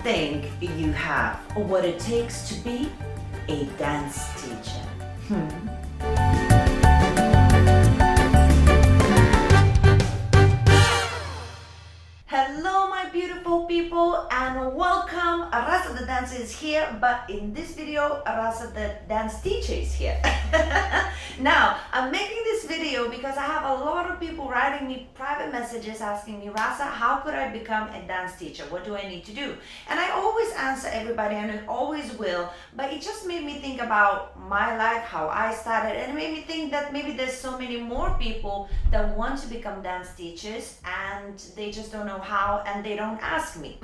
think you have what it takes to be a dance teacher? Hello my beautiful people and welcome. Rasa the dancer is here, but in this video Rasa the dance teacher is here. Now I'm making this video because I have a lot of people writing me private messages asking me, Rasa, how could I become a dance teacher? What do I need to do? And I always answer everybody, and I always will, but it just made me think about my life, how I started, and it made me think that maybe there's so many more people that want to become dance teachers and they just don't know how, and they don't ask me.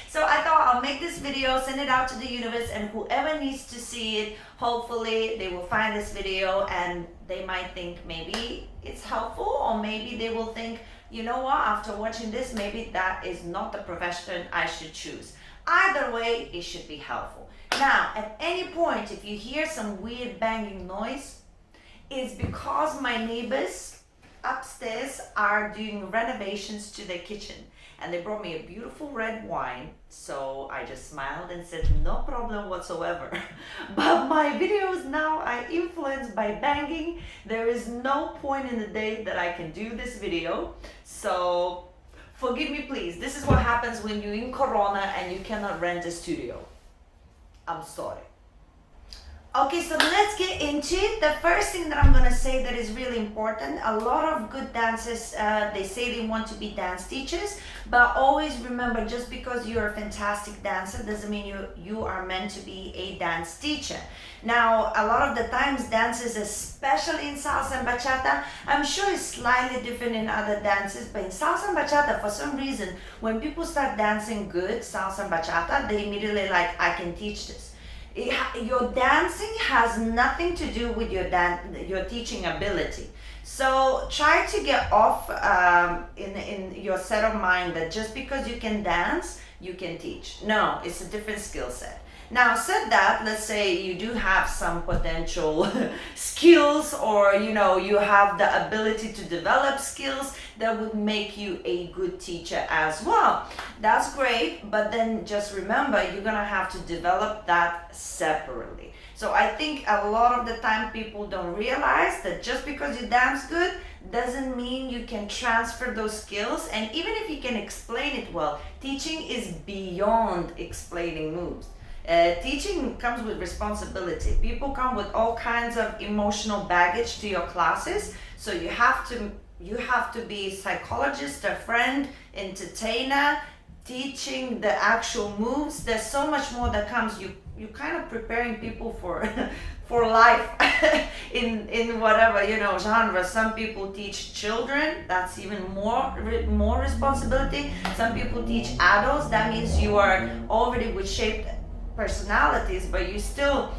So I thought I'll make this video, send it out to the universe, and whoever needs to see it, hopefully they will find this video and they might think maybe it's helpful, or maybe they will think, you know what, after watching this, maybe that is not the profession I should choose. Either way, it should be helpful. Now, at any point, if you hear some weird banging noise, it's because my neighbors upstairs are doing renovations to their kitchen, and they brought me a beautiful red wine, so I just smiled and said no problem whatsoever. But my videos now are influenced by banging. There is no point in the day that I can do this video, so forgive me please. This is what happens when you're in Corona and you cannot rent a studio. I'm sorry. Okay, so let's get into it. The first thing that I'm gonna say that is really important, a lot of good dancers, they say they want to be dance teachers, but always remember, just because you're a fantastic dancer doesn't mean you are meant to be a dance teacher. Now, a lot of the times dances, especially in salsa and bachata, I'm sure it's slightly different in other dances, but in salsa and bachata, for some reason, when people start dancing good salsa and bachata, they immediately like, I can teach this. Your dancing has nothing to do with your teaching ability. So try to get off in your set of mind that just because you can dance, you can teach. No, it's a different skill set. Now, said that, let's say you do have some potential skills, or you have the ability to develop skills that would make you a good teacher as well. That's great, but then just remember, you're gonna have to develop that separately. So I think a lot of the time people don't realize that just because you dance good doesn't mean you can transfer those skills. And even if you can explain it well, teaching is beyond explaining moves. Teaching comes with responsibility. People come with all kinds of emotional baggage to your classes, so you have to be a psychologist, a friend, entertainer, teaching the actual moves. There's so much more that comes. You kind of preparing people for for life in whatever genre. Some people teach children, that's even more responsibility. Some people teach adults, that means you are already with shaped personalities, but you're still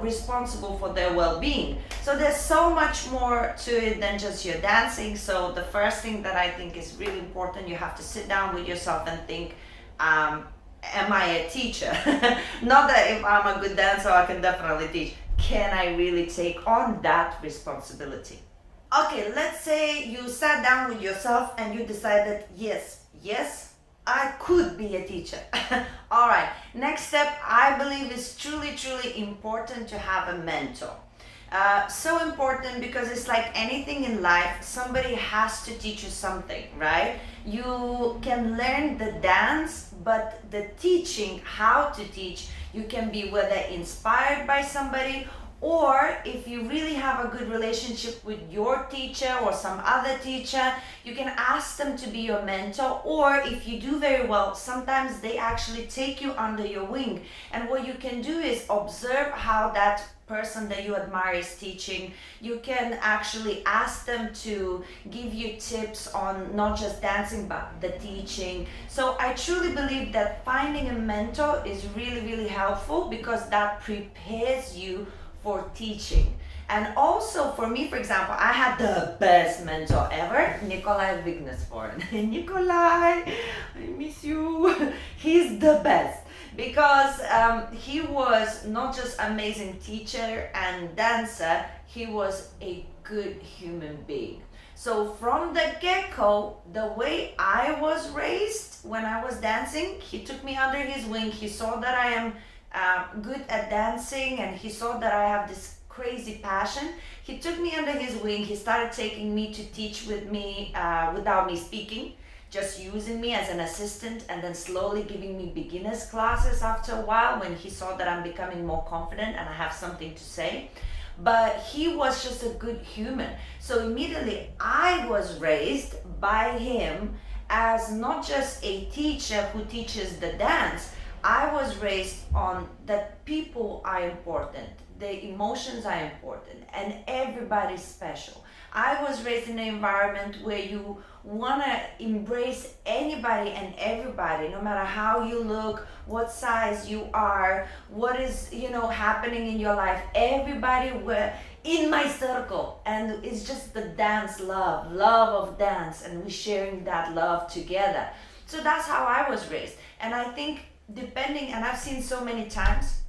responsible for their well-being. So there's so much more to it than just your dancing. So the first thing that I think is really important, you have to sit down with yourself and think, am I a teacher? Not that if I'm a good dancer I can definitely teach. Can I really take on that responsibility? Okay, let's say you sat down with yourself and you decided, yes, I could be a teacher. All right, next step, I believe, is truly important to have a mentor. So important, because it's like anything in life, somebody has to teach you something, right? You can learn the dance, but the teaching, how to teach, you can be whether inspired by somebody, or if you really have a good relationship with your teacher or some other teacher, you can ask them to be your mentor. Or if you do very well, sometimes they actually take you under your wing. And what you can do is observe how that person that you admire is teaching. You can actually ask them to give you tips on not just dancing, but the teaching. So I truly believe that finding a mentor is really helpful, because that prepares you for teaching. And also for me, for example, I had the best mentor ever, Nikolai Vignesforen. Nikolai, I miss you. He's the best, because he was not just amazing teacher and dancer, he was a good human being. So from the get-go, the way I was raised when I was dancing, he took me under his wing. He saw that I am good at dancing, and he saw that I have this crazy passion. He took me under his wing. He started taking me to teach with me without me speaking, just using me as an assistant, and then slowly giving me beginners classes after a while when he saw that I'm becoming more confident and I have something to say. But he was just a good human. So immediately I was raised by him as not just a teacher who teaches the dance. I was raised on that people are important, the emotions are important, and everybody's special. I was raised in an environment where you want to embrace anybody and everybody, no matter how you look, what size you are, what is happening in your life. Everybody were in my circle, and it's just the dance love of dance, and we sharing that love together. So that's how I was raised. And I think depending, and I've seen so many times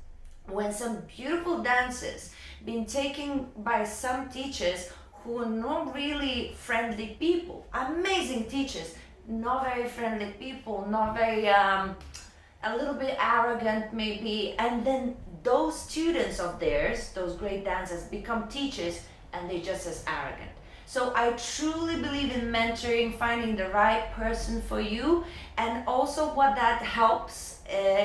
when some beautiful dances been taken by some teachers who are not really friendly people, amazing teachers, not very friendly people, not very a little bit arrogant maybe, and then those students of theirs, those great dancers, become teachers and they're just as arrogant. So I truly believe in mentoring, finding the right person for you, and also what that helps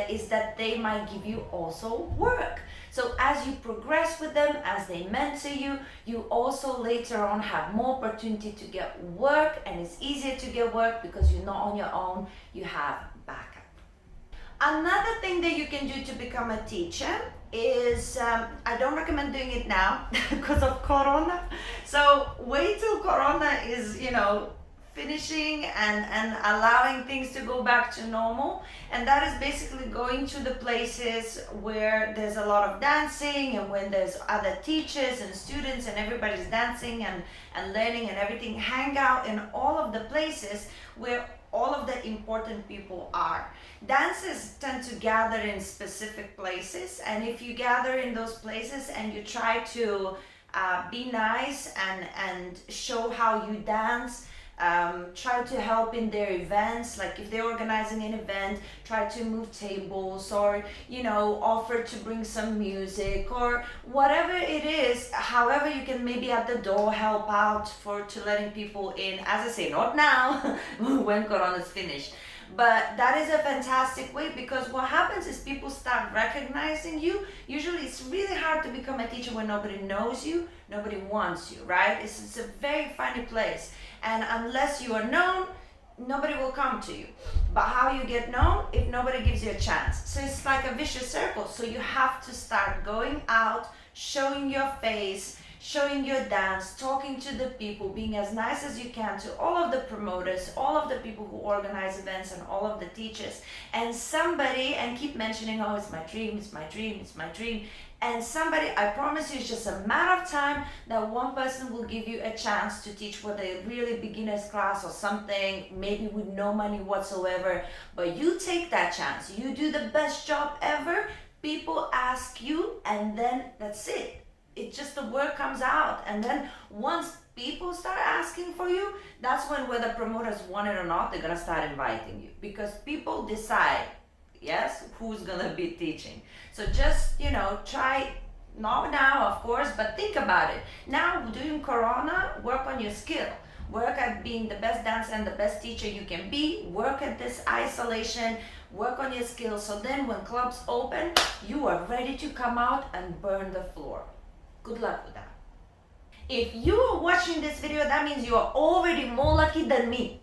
is that they might give you also work. So as you progress with them, as they mentor you, you also later on have more opportunity to get work, and it's easier to get work because you're not on your own, you have backup. Another thing that you can do to become a teacher is, I don't recommend doing it now because of Corona. So wait till Corona is, finishing and allowing things to go back to normal. And that is basically going to the places where there's a lot of dancing, and when there's other teachers and students and everybody's dancing and learning and everything. Hang out in all of the places where all of the important people are. Dancers tend to gather in specific places, and if you gather in those places and you try to be nice and show how you dance, try to help in their events, like if they're organizing an event, try to move tables, or offer to bring some music or whatever it is. However, you can maybe at the door help out to letting people in, as I say, not now when Corona's finished. But that is a fantastic way, because what happens is people start recognizing you. Usually it's really hard to become a teacher when nobody knows you, nobody wants you, right? It's a very funny place. And unless you are known, nobody will come to you. But how you get known? If nobody gives you a chance. So it's like a vicious circle. So you have to start going out, showing your face, showing your dance, talking to the people, being as nice as you can to all of the promoters, all of the people who organize events, and all of the teachers. And keep mentioning, oh, it's my dream, it's my dream, it's my dream. And somebody, I promise you, it's just a matter of time that one person will give you a chance to teach, whether a really beginner's class or something, maybe with no money whatsoever. But you take that chance, you do the best job ever, people ask you, and then that's it. It's just the word comes out. And then once people start asking for you, that's when, whether promoters want it or not, they're gonna start inviting you, because people decide, yes, who's gonna be teaching. So just, try, not now of course, but think about it. Now during Corona, work on your skill. Work at being the best dancer and the best teacher you can be. Work at this isolation, work on your skills, so then when clubs open, you are ready to come out and burn the floor. Good luck with that. If you are watching this video, that means you are already more lucky than me.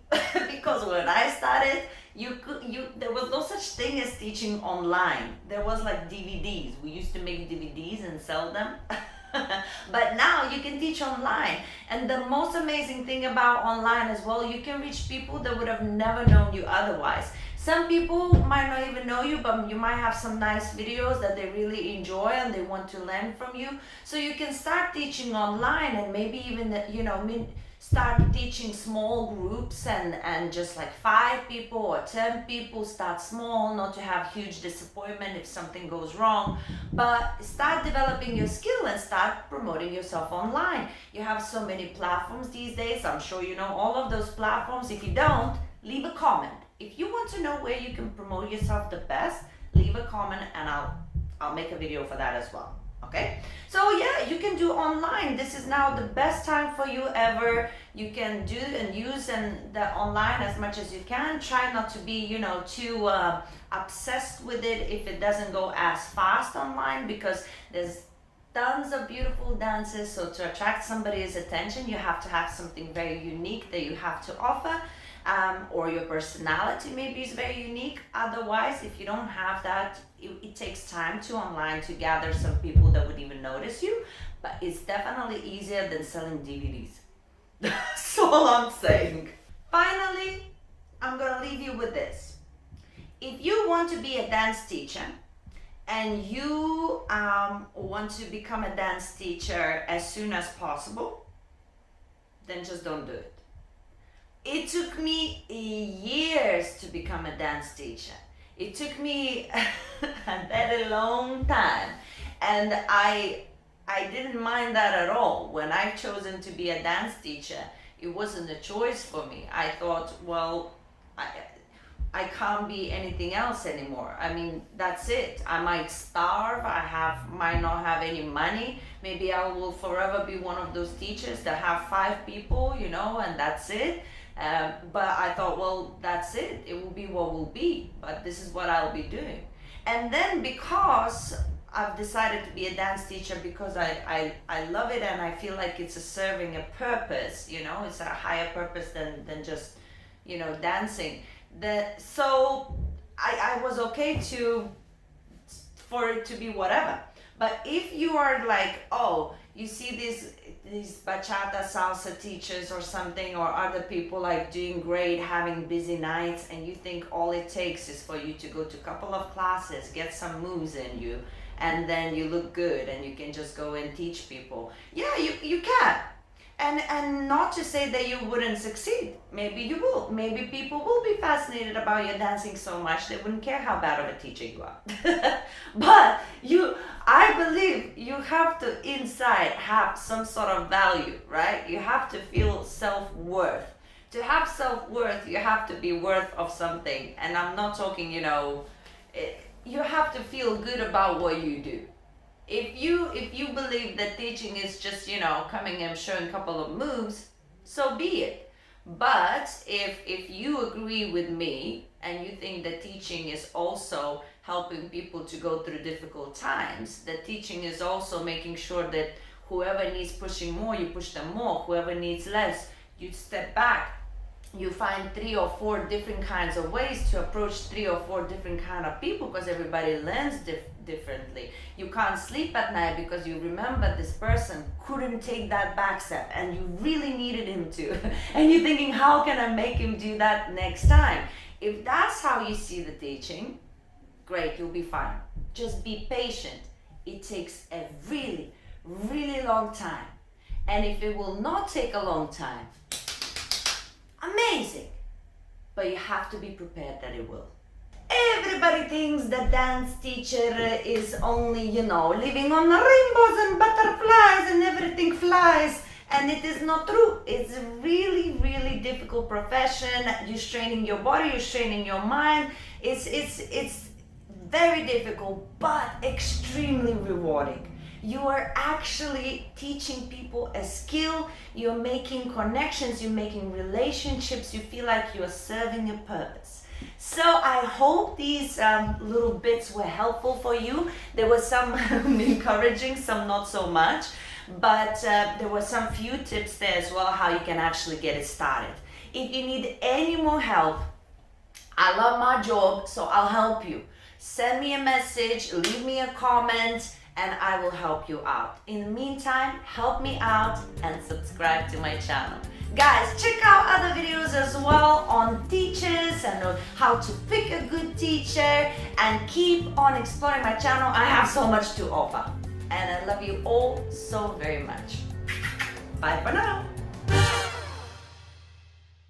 Because when I started, there was no such thing as teaching online. There was like DVDs. We used to make DVDs and sell them. But now you can teach online. And the most amazing thing about online as well, you can reach people that would have never known you otherwise. Some people might not even know you, but you might have some nice videos that they really enjoy and they want to learn from you. So you can start teaching online, and maybe even, start teaching small groups and just like 5 people or 10 people. Start small, not to have huge disappointment if something goes wrong, but start developing your skill and start promoting yourself online. You have so many platforms these days. I'm sure you know all of those platforms. If you don't, leave a comment. If you want to know where you can promote yourself the best, leave a comment and I'll make a video for that as well. Okay, so yeah, you can do online. This is now the best time for you ever. You can do and use the online as much as you can. Try not to be, too obsessed with it if it doesn't go as fast online, because there's tons of beautiful dances. So to attract somebody's attention, you have to have something very unique that you have to offer. Or your personality maybe is very unique. Otherwise, if you don't have that, it takes time to online to gather some people that would even notice you. But it's definitely easier than selling DVDs. That's all I'm saying. Finally, I'm gonna leave you with this. If you want to be a dance teacher and you want to become a dance teacher as soon as possible, then just don't do it. It took me years to become a dance teacher. It took me a very long time. And I didn't mind that at all. When I chosen to be a dance teacher, it wasn't a choice for me. I thought, well, I can't be anything else anymore. I mean, that's it. I might starve, might not have any money. Maybe I will forever be one of those teachers that have 5 people, and that's it. But I thought, well, that's it. It will be what will be, but this is what I'll be doing. And then because I've decided to be a dance teacher, because I love it and I feel like it's serving a purpose, it's a higher purpose than just, dancing. So I was okay for it to be whatever. But if you are like, oh, you see these bachata salsa teachers or something, or other people like doing great, having busy nights, and you think all it takes is for you to go to a couple of classes, get some moves in you, and then you look good and you can just go and teach people. Yeah, you can. And not to say that you wouldn't succeed. Maybe you will. Maybe people will be fascinated about your dancing so much they wouldn't care how bad of a teacher you are. But I believe you have to inside have some sort of value, right? You have to feel self-worth. To have self-worth, you have to be worth of something. And I'm not talking, you have to feel good about what you do. If you believe that teaching is just, coming and showing a couple of moves, so be it. But if you agree with me and you think that teaching is also helping people to go through difficult times, that teaching is also making sure that whoever needs pushing more, you push them more. Whoever needs less, you step back. You find 3 or 4 different kinds of ways to approach 3 or 4 different kind of people, because everybody learns differently. You can't sleep at night because you remember this person couldn't take that back step and you really needed him to. And you're thinking, how can I make him do that next time? If that's how you see the teaching, great, you'll be fine. Just be patient. It takes a really, really long time. And if it will not take a long time, amazing, but you have to be prepared that it will. Everybody thinks that dance teacher is only, living on rainbows and butterflies and everything flies, and it is not true. It's a really, really difficult profession. You're straining your body, you're straining your mind. It's very difficult, but extremely rewarding. You are actually teaching people a skill, you're making connections, you're making relationships, you feel like you're serving a purpose. So I hope these little bits were helpful for you. There was some encouraging, some not so much, but there were some few tips there as well, how you can actually get it started. If you need any more help, I love my job, so I'll help you. Send me a message, leave me a comment, and I will help you out. In the meantime, help me out and subscribe to my channel. Guys, check out other videos as well on teachers and on how to pick a good teacher, and keep on exploring my channel. I have so much to offer. And I love you all so very much. Bye for now.